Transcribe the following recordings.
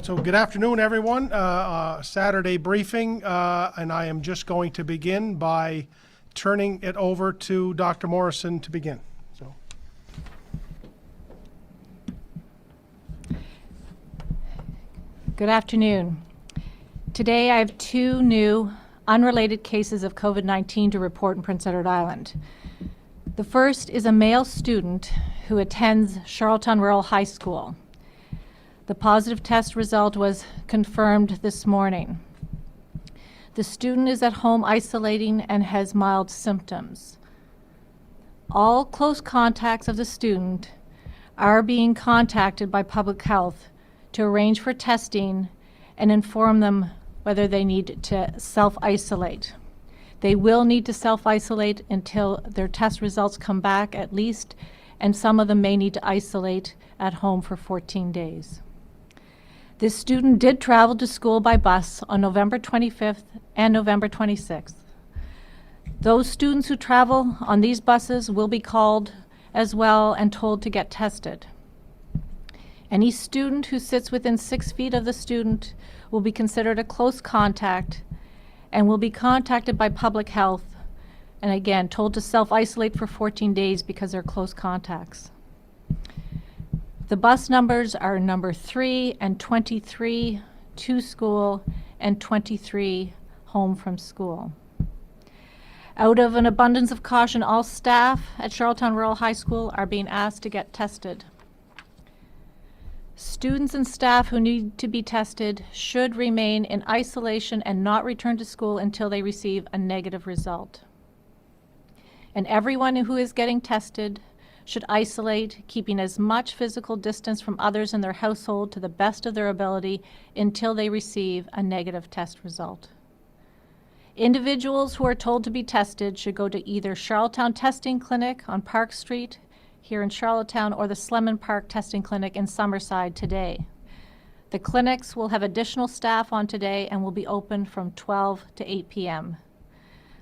So good afternoon, everyone. Saturday briefing, and I am just going to begin by turning it over to Dr. Morrison to begin. So. Good afternoon. Today I have two new unrelated cases of COVID-19 to report in Prince Edward Island. The first is a male student who attends Charlottetown Rural High School. The positive test result was confirmed this morning. The student is at home isolating and has mild symptoms. All close contacts of the student are being contacted by public health to arrange for testing and inform them whether they need to self-isolate. They will need to self-isolate until their test results come back at least, and some of them may need to isolate at home for 14 days. This student did travel to school by bus on November 25th and November 26th. Those students who travel on these buses will be called as well and told to get tested. Any student who sits within 6 feet of the student will be considered a close contact and will be contacted by public health and again told to self-isolate for 14 days because they're close contacts. The bus numbers are number 3 and 23 to school and 23 home from school. Out of an abundance of caution, all staff at Charlottetown Rural High School are being asked to get tested. Students and staff who need to be tested should remain in isolation and not return to school until they receive a negative result. And everyone who is getting tested should isolate, keeping as much physical distance from others in their household to the best of their ability until they receive a negative test result. Individuals who are told to be tested should go to either Charlottetown Testing Clinic on Park Street here in Charlottetown or the Slemon Park Testing Clinic in Summerside today. The clinics will have additional staff on today and will be open from 12 to 8 p.m.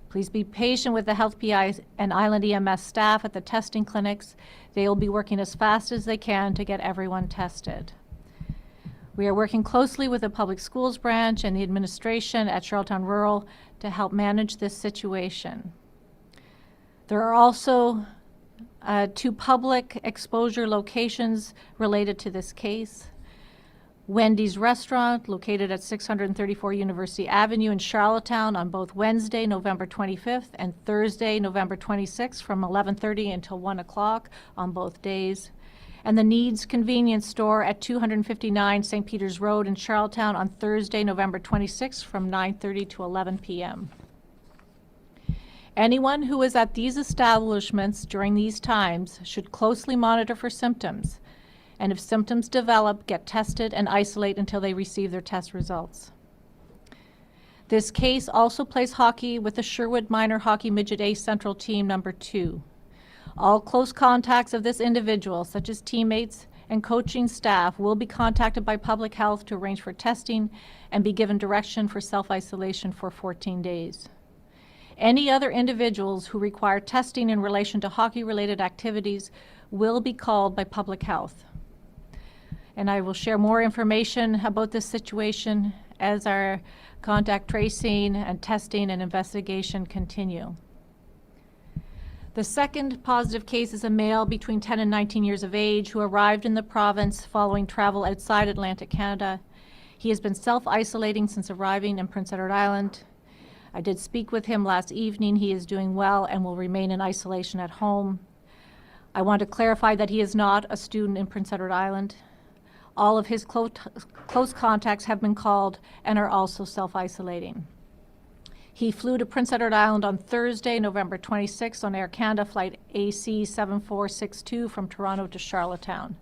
Please be patient with the Health P.E.I. and Island EMS staff at the testing clinics. They will be working as fast as they can to get everyone tested. We are working closely with the Public Schools branch and the administration at Charlottetown Rural to help manage this situation. There are also 2 public exposure locations related to this case. Wendy's Restaurant, located at 634 University Avenue in Charlottetown on both Wednesday, November 25th and Thursday, November 26th from 11:30 until 1 o'clock on both days. And the Needs Convenience Store at 259 St. Peter's Road in Charlottetown on Thursday, November 26th from 9:30 to 11 p.m. Anyone who is at these establishments during these times should closely monitor for symptoms, and if symptoms develop, get tested and isolate until they receive their test results. This case also plays hockey with the Sherwood Minor Hockey Midget A Central Team number 2. All close contacts of this individual, such as teammates and coaching staff, will be contacted by public health to arrange for testing and be given direction for self-isolation for 14 days. Any other individuals who require testing in relation to hockey-related activities will be called by public health. And I will share more information about this situation as our contact tracing and testing and investigation continue. The second positive case is a male between 10 and 19 years of age who arrived in the province following travel outside Atlantic Canada. He has been self-isolating since arriving in Prince Edward Island. I did speak with him last evening. He is doing well and will remain in isolation at home. I want to clarify that he is not a student in Prince Edward Island. All of his close contacts have been called and are also self-isolating. He flew to Prince Edward Island on Thursday, November 26th on Air Canada flight AC 7462 from Toronto to Charlottetown.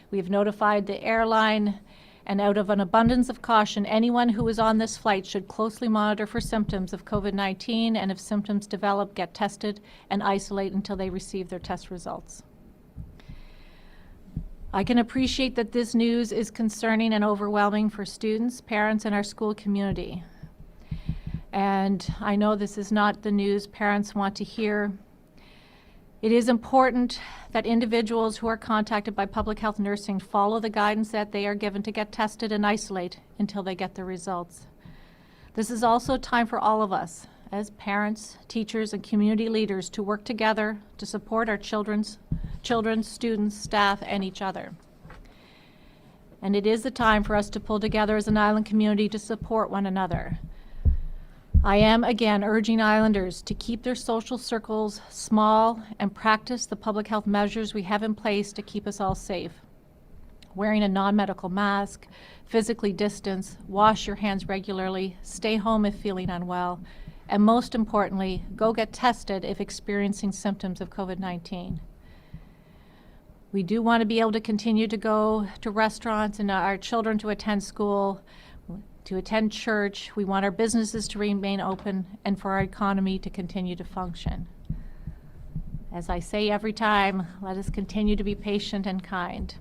We have notified the airline, and out of an abundance of caution, anyone who is on this flight should closely monitor for symptoms of COVID-19, and if symptoms develop, get tested and isolate until they receive their test results. I can appreciate that this news is concerning and overwhelming for students, parents, and our school community. And I know this is not the news parents want to hear. It is important that individuals who are contacted by public health nursing follow the guidance that they are given to get tested and isolate until they get the results. This is also time for all of us, as parents, teachers, and community leaders, to work together to support our children, students, staff, and each other. And it is the time for us to pull together as an island community to support one another. I am again urging islanders to keep their social circles small and practice the public health measures we have in place to keep us all safe. Wearing a non-medical mask, physically distance, wash your hands regularly, stay home if feeling unwell, and most importantly, go get tested if experiencing symptoms of COVID-19. We do want to be able to continue to go to restaurants and our children to attend school, to attend church. We want our businesses to remain open and for our economy to continue to function. As I say every time, let us continue to be patient and kind.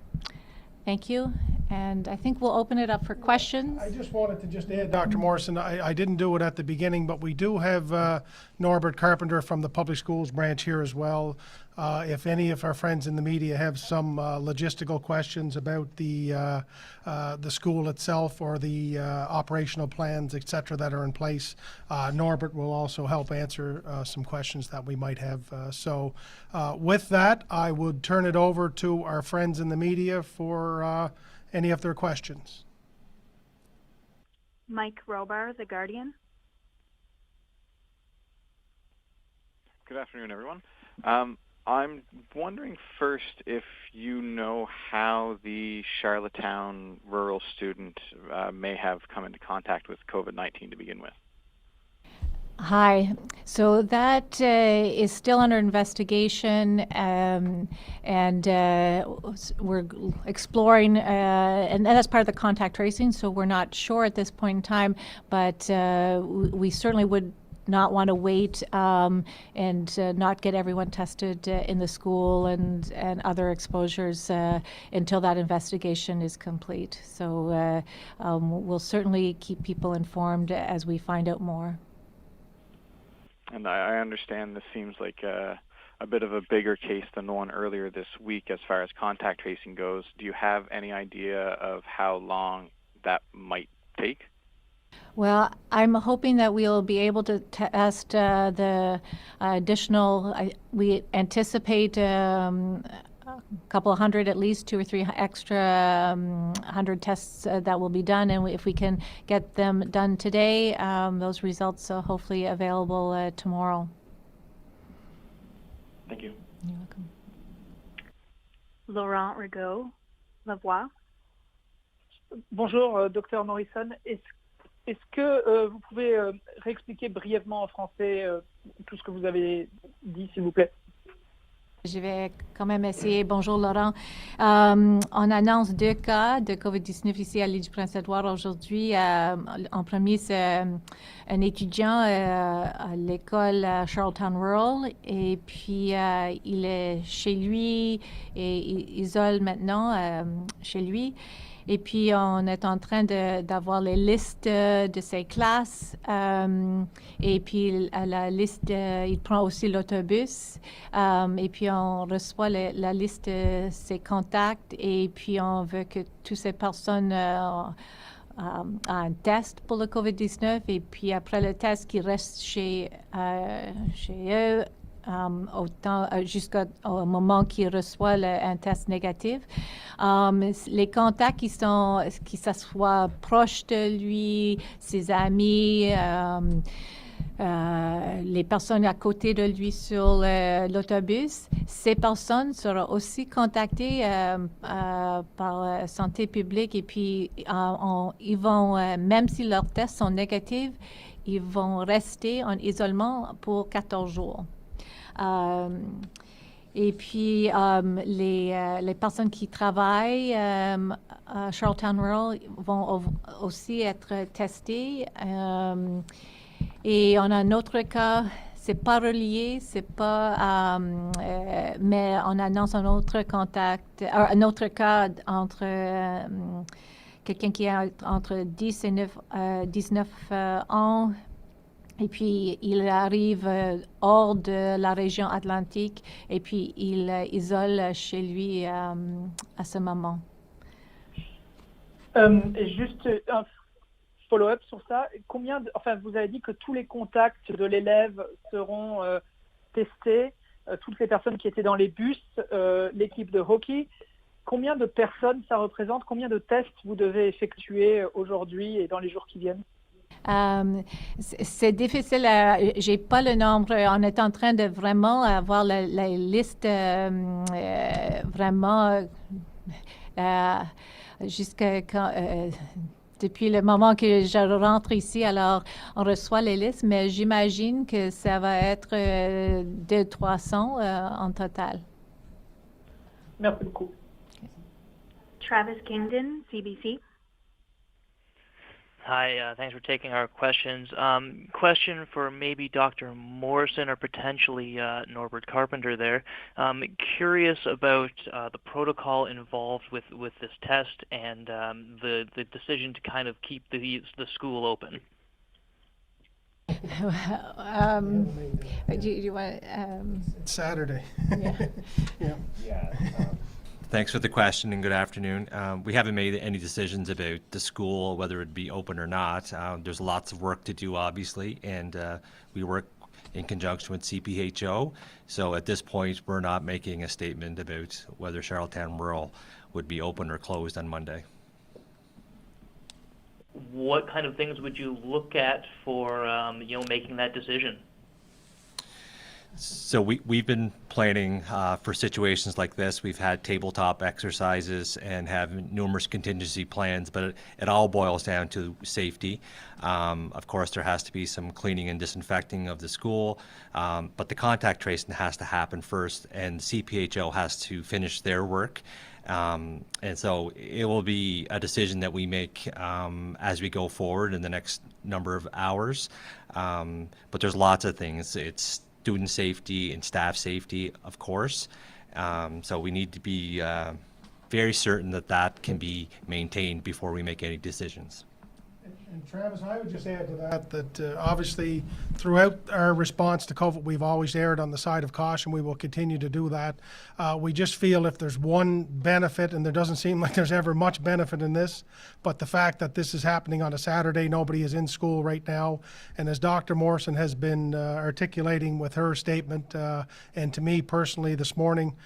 Thank you, and I think we'll open it up for questions. I just wanted to just add, Dr. Morrison, I didn't do it at the beginning, but we do have Norbert Carpenter from the Public Schools branch here as well. If any of our friends in the media have some logistical questions about the school itself or the operational plans, et cetera, that are in place, Norbert will also help answer some questions that we might have. So with that, I would turn it over to our friends in the media for any of their questions. Mike Robar, The Guardian. Good afternoon, everyone. I'm wondering first if you know how the Charlottetown rural student may have come into contact with COVID-19 to begin with. Hi. So that is still under investigation, and we're exploring, and that's part of the contact tracing, so we're not sure at this point in time, but we certainly would not want to wait and not get everyone tested in the school and other exposures until that investigation is complete. So we'll certainly keep people informed as we find out more. And I understand this seems like a bit of a bigger case than the one earlier this week as far as contact tracing goes. Do you have any idea of how long that might take? Well, I'm hoping that we'll be able to test the additional, we anticipate a couple of hundred, at least 2 or 3 extra 100 tests that will be done. And if we can get them done today, those results are hopefully available tomorrow. Thank you. You're welcome. Laurent Rigaud, La Voix. Bonjour, Dr Morrison. Est-ce que vous pouvez réexpliquer brièvement en français tout ce que vous avez dit, s'il vous plaît? Je vais quand même essayer. Bonjour Laurent. On annonce 2 cas de COVID-19 ici à l'île du Prince-Édouard aujourd'hui. En premier, c'est un étudiant à l'école Charlottetown Rural et puis il est chez lui et il isole maintenant chez lui. Et puis, on est en train d'avoir les listes de ses classes. Et puis, la liste, il prend aussi l'autobus. Et puis, on reçoit la liste de ses contacts. Et puis, on veut que toutes ces personnes aient un test pour le COVID-19. Et puis, après le test, qu'ils restent chez eux. Jusqu'au moment qu'il reçoit un test négatif. Les contacts qui s'assoient proches de lui, ses amis, les personnes à côté de lui sur l'autobus, ces personnes seront aussi contactées par Santé publique et puis ils vont, même si leurs tests sont négatifs, ils vont rester en isolement pour 14 jours. Et puis, les personnes qui travaillent à Charlottetown Rural vont aussi être testées. Et on a un autre cas, c'est pas relié, c'est pas, mais on annonce un autre contact, un autre cas entre quelqu'un qui a entre 10 et 19 ans. Et puis, il arrive hors de la région atlantique et puis il isole chez lui à ce moment. Et juste un follow-up sur ça. Vous avez dit que tous les contacts de l'élève seront testés, toutes les personnes qui étaient dans les bus, l'équipe de hockey. Combien de personnes ça représente? Combien de tests vous devez effectuer aujourd'hui et dans les jours qui viennent? C'est difficile, j'ai pas le nombre. On est en train de vraiment avoir la liste vraiment jusqu'à quand, depuis le moment que je rentre ici, alors on reçoit les listes, mais j'imagine que ça va être 200-300 en total. Merci beaucoup. Travis Kingdon, CBC. Hi, thanks for taking our questions. Question for maybe Dr. Morrison or potentially Norbert Carpenter there. Curious about the protocol involved with this test and the decision to kind of keep the school open. Do you want? It's Saturday. Yeah. Thanks for the question and good afternoon. We haven't made any decisions about the school, whether it be open or not. There's lots of work to do, obviously, and we work in conjunction with CPHO. So at this point, we're not making a statement about whether Charlottetown Rural would be open or closed on Monday. What kind of things would you look at for making that decision? So we've been planning for situations like this. We've had tabletop exercises and have numerous contingency plans, but it all boils down to safety. Of course, there has to be some cleaning and disinfecting of the school, but the contact tracing has to happen first, and CPHO has to finish their work. And so it will be a decision that we make as we go forward in the next number of hours. But there's lots of things. It's student safety and staff safety, of course. So we need to be very certain that that can be maintained before we make any decisions. And Travis, I would just add to that obviously throughout our response to COVID, we've always erred on the side of caution. We will continue to do that. We just feel if there's one benefit, and there doesn't seem like there's ever much benefit in this, but the fact that this is happening on a Saturday, nobody is in school right now. And as Dr. Morrison has been articulating with her statement, and to me personally this morning,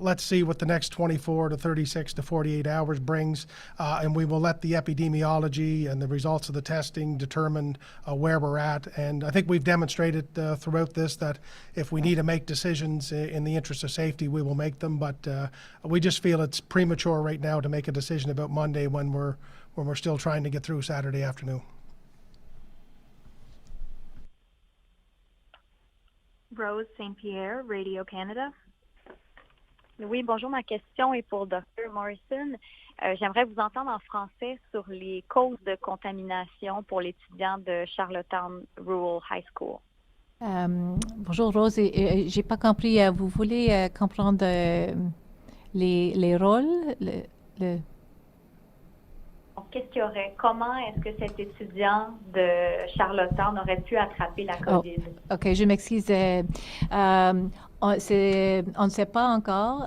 let's see what the next 24 to 36 to 48 hours brings, and we will let the epidemiology and the results of the testing determine where we're at. And I think we've demonstrated throughout this that if we need to make decisions in the interest of safety, we will make them. But we just feel it's premature right now to make a decision about Monday when we're still trying to get through Saturday afternoon. Rose St. Pierre, Radio Canada. Oui, bonjour. Ma question est pour Dr. Morrison. J'aimerais vous entendre en français sur les causes de contamination pour l'étudiant de Charlottetown Rural High School. Bonjour Rose, j'ai pas compris. Vous voulez comprendre les rôles? Comment est-ce que cet étudiant de Charlottetown aurait pu attraper la COVID? OK, je m'excuse. On ne sait pas encore.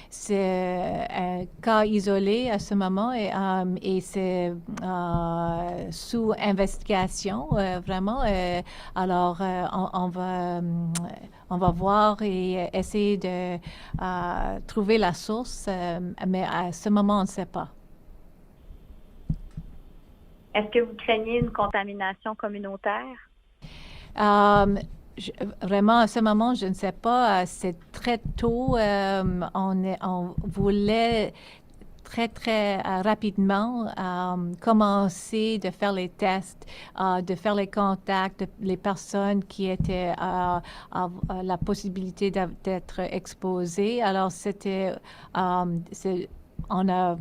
C'est un cas isolé à ce moment et c'est sous investigation, vraiment. Alors, on va voir et essayer de trouver la source, mais à ce moment, on ne sait pas. Est-ce que vous craignez une contamination communautaire? Vraiment, à ce moment, je ne sais pas. C'est très tôt. On voulait très, très rapidement commencer de faire les tests, de faire les contacts, les personnes qui étaient à la possibilité d'être exposées. Alors, on a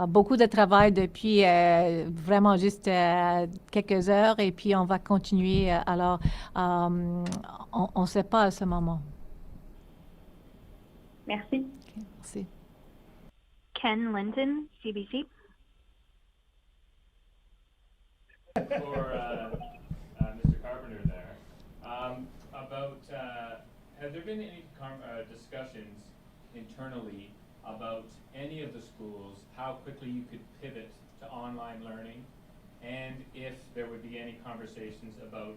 beaucoup de travail depuis vraiment juste quelques heures et puis on va continuer. Alors, on ne sait pas à ce moment. Merci. Okay, merci. Ken Linton, CBC. For about, have there been any discussions internally about any of the schools, how quickly you could pivot to online learning, and if there would be any conversations about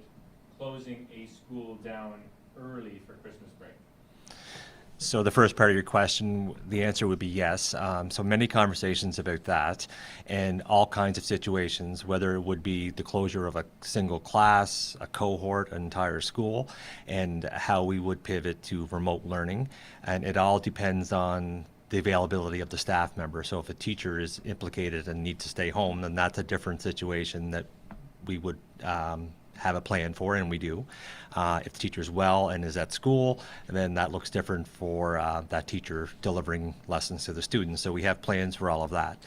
closing a school down early for Christmas break? So the first part of your question, the answer would be yes. So many conversations about that and all kinds of situations, whether it would be the closure of a single class, a cohort, an entire school, and how we would pivot to remote learning. And it all depends on the availability of the staff member. So if a teacher is implicated and needs to stay home, then that's a different situation that we would have a plan for, and we do. If the teacher is well and is at school, then that looks different for that teacher delivering lessons to the students. So we have plans for all of that.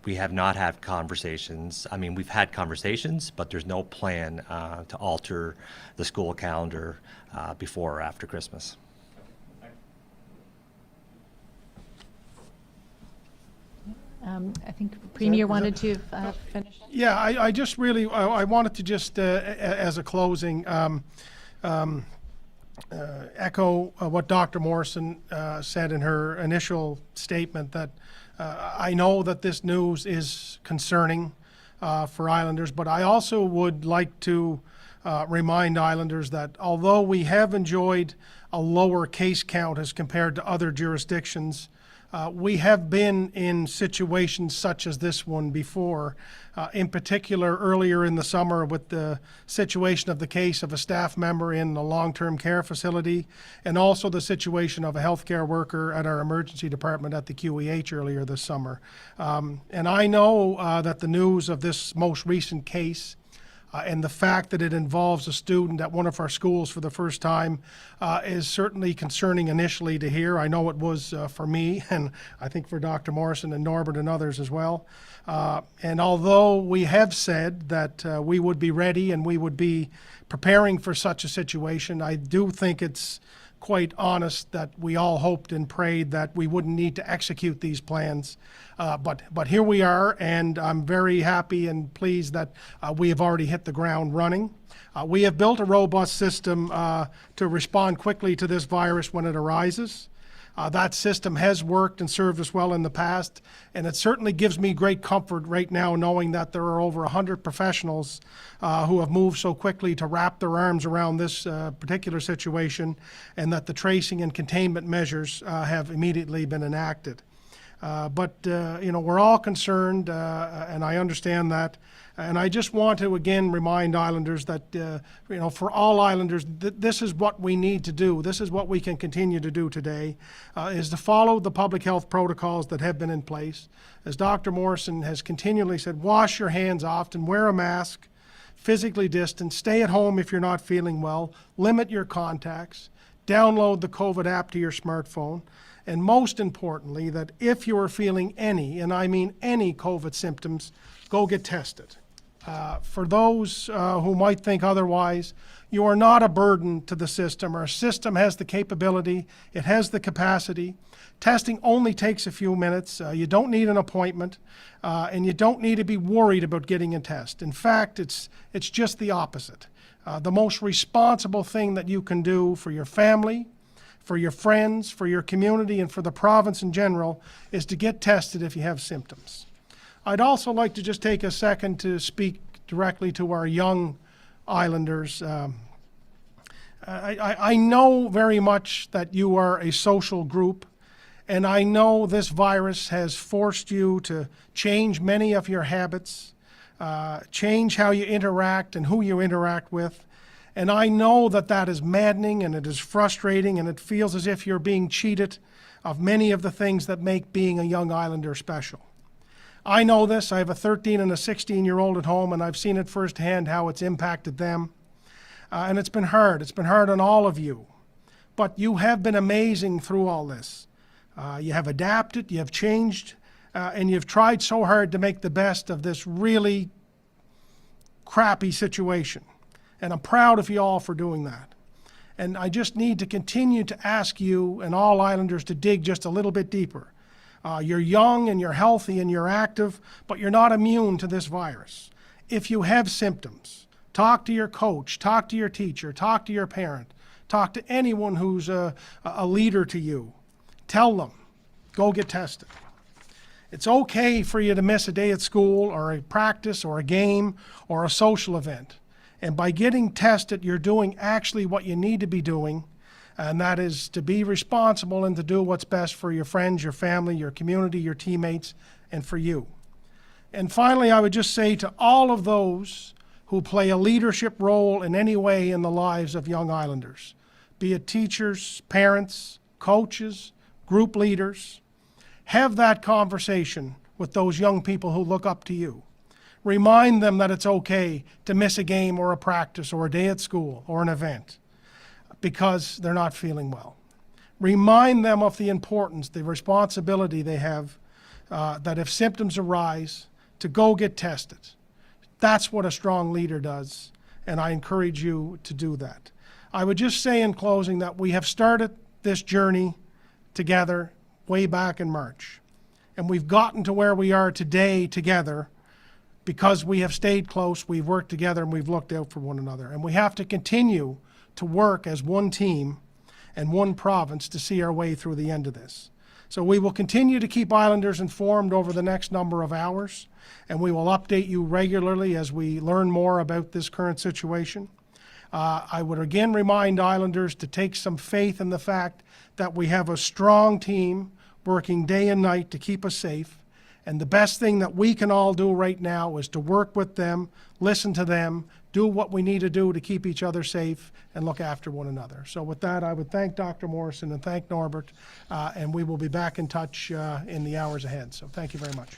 We have not had conversations. I mean, we've had conversations, but there's no plan to alter the school calendar before or after Christmas. I think Premier wanted to finish. Yeah, I just really, I wanted to just, as a closing, echo what Dr. Morrison said in her initial statement, that I know that this news is concerning for Islanders, but I also would like to remind Islanders that although we have enjoyed a lower case count as compared to other jurisdictions, we have been in situations such as this one before, in particular earlier in the summer with the situation of the case of a staff member in a long-term care facility, and also the situation of a healthcare worker at our emergency department at the QEH earlier this summer. And I know that the news of this most recent case and the fact that it involves a student at one of our schools for the first time is certainly concerning initially to hear. I know it was for me, and I think for Dr. Morrison and Norbert and others as well. And although we have said that we would be ready and we would be preparing for such a situation, I do think it's quite honest that we all hoped and prayed that we wouldn't need to execute these plans. But here we are, and I'm very happy and pleased that we have already hit the ground running. We have built a robust system to respond quickly to this virus when it arises. That system has worked and served us well in the past, and it certainly gives me great comfort right now knowing that there are over 100 professionals who have moved so quickly to wrap their arms around this particular situation, and that the tracing and containment measures have immediately been enacted. But we're all concerned, and I understand that. And I just want to again remind Islanders that, for all Islanders, this is what we need to do. This is what we can continue to do today, is to follow the public health protocols that have been in place. As Dr. Morrison has continually said, wash your hands often, wear a mask, physically distance, stay at home if you're not feeling well, limit your contacts, download the COVID app to your smartphone, and most importantly, that if you are feeling any, and I mean any COVID symptoms, go get tested. For those who might think otherwise, you are not a burden to the system. Our system has the capability, it has the capacity. Testing only takes a few minutes. You don't need an appointment, and you don't need to be worried about getting a test. In fact, it's just the opposite. The most responsible thing that you can do for your family, for your friends, for your community, and for the province in general is to get tested if you have symptoms. I'd also like to just take a second to speak directly to our young Islanders. I know very much that you are a social group, and I know this virus has forced you to change many of your habits, change how you interact and who you interact with. And I know that that is maddening and it is frustrating and it feels as if you're being cheated of many of the things that make being a young Islander special. I know this. I have a 13 and a 16-year-old at home, and I've seen it firsthand how it's impacted them. And it's been hard. It's been hard on all of you. But you have been amazing through all this. You have adapted, you have changed, and you've tried so hard to make the best of this really crappy situation. And I'm proud of you all for doing that. And I just need to continue to ask you and all Islanders to dig just a little bit deeper. You're young and you're healthy and you're active, but you're not immune to this virus. If you have symptoms, talk to your coach, talk to your teacher, talk to your parent, Talk to anyone who's a leader to you. Tell them, go get tested. It's okay for you to miss a day at school or a practice or a game or a social event. And by getting tested, you're doing actually what you need to be doing, and that is to be responsible and to do what's best for your friends, your family, your community, your teammates, and for you. And finally, I would just say to all of those who play a leadership role in any way in the lives of young Islanders, be it teachers, parents, coaches, group leaders, have that conversation with those young people who look up to you. Remind them that it's okay to miss a game or a practice or a day at school or an event because they're not feeling well. Remind them of the importance, the responsibility they have, that if symptoms arise, to go get tested. That's what a strong leader does, and I encourage you to do that. I would just say in closing that we have started this journey together way back in March, and we've gotten to where we are today together because we have stayed close, we've worked together, and we've looked out for one another. And we have to continue to work as one team and one province to see our way through the end of this. So we will continue to keep Islanders informed over the next number of hours, and we will update you regularly as we learn more about this current situation. I would again remind Islanders to take some faith in the fact that we have a strong team working day and night to keep us safe. And the best thing that we can all do right now is to work with them, listen to them, do what we need to do to keep each other safe and look after one another. So with that, I would thank Dr. Morrison and thank Norbert, and we will be back in touch in the hours ahead. So thank you very much.